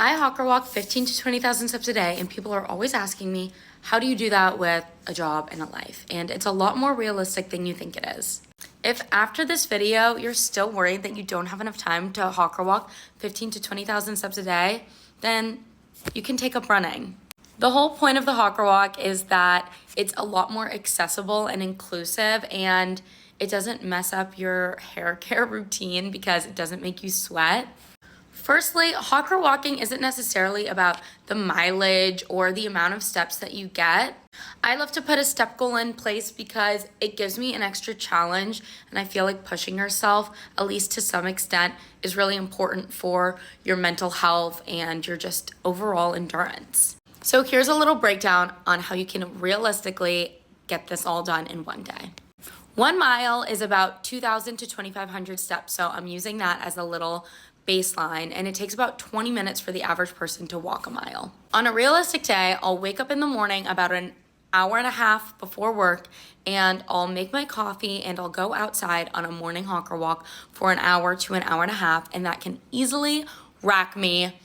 I Hawker walk 15 to 20,000 steps a day, and people are always asking me, how do you do that with a job and a life? And it's a lot more realistic than you think it is. If after this video, you're still worried that you don't have enough time to Hawker walk 15 to 20,000 steps a day, then you can take up running. The whole point of the Hawker walk is that it's a lot more accessible and inclusive, and it doesn't mess up your hair care routine because it doesn't make you sweat. Firstly, Hawker walking isn't necessarily about the mileage or the amount of steps that you get. I love to put a step goal in place because it gives me an extra challenge, and I feel like pushing yourself, at least to some extent, is really important for your mental health and your just overall endurance. So here's a little breakdown on how you can realistically get this all done in one day. 1 mile is about 2,000 to 2,500 steps, so I'm using that as a little baseline, and it takes about 20 minutes for the average person to walk a mile. On a realistic day, I'll wake up in the morning about an hour and a half before work, and I'll make my coffee and I'll go outside on a morning Hawker walk for an hour to an hour and a half, and that can easily rack me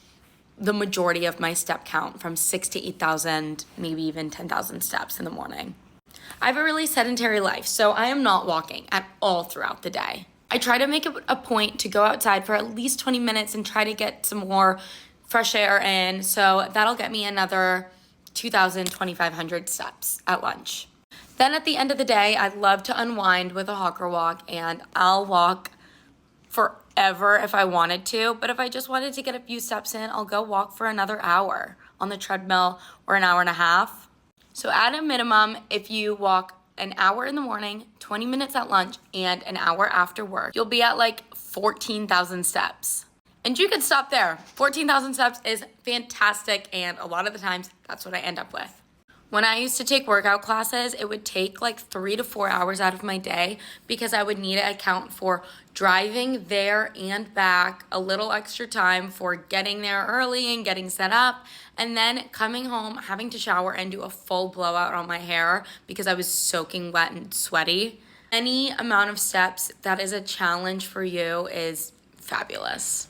the majority of my step count from 6,000 to 8,000, maybe even 10,000 steps in the morning. I have a really sedentary life, so I am not walking at all throughout the day. I try to make it a point to go outside for at least 20 minutes and try to get some more fresh air in, so that'll get me another 2,000, 2,500 steps at lunch. Then at the end of the day, I love to unwind with a Hawker walk, and I'll walk forever if I wanted to, but if I just wanted to get a few steps in, I'll go walk for another hour on the treadmill or an hour and a half. So at a minimum, if you walk an hour in the morning, 20 minutes at lunch, and an hour after work, you'll be at like 14,000 steps. And you can stop there. 14,000 steps is fantastic, and a lot of the times, that's what I end up with. When I used to take workout classes, it would take like 3 to 4 hours out of my day because I would need to account for driving there and back, a little extra time for getting there early and getting set up, and then coming home, having to shower and do a full blowout on my hair because I was soaking wet and sweaty. Any amount of steps that is a challenge for you is fabulous.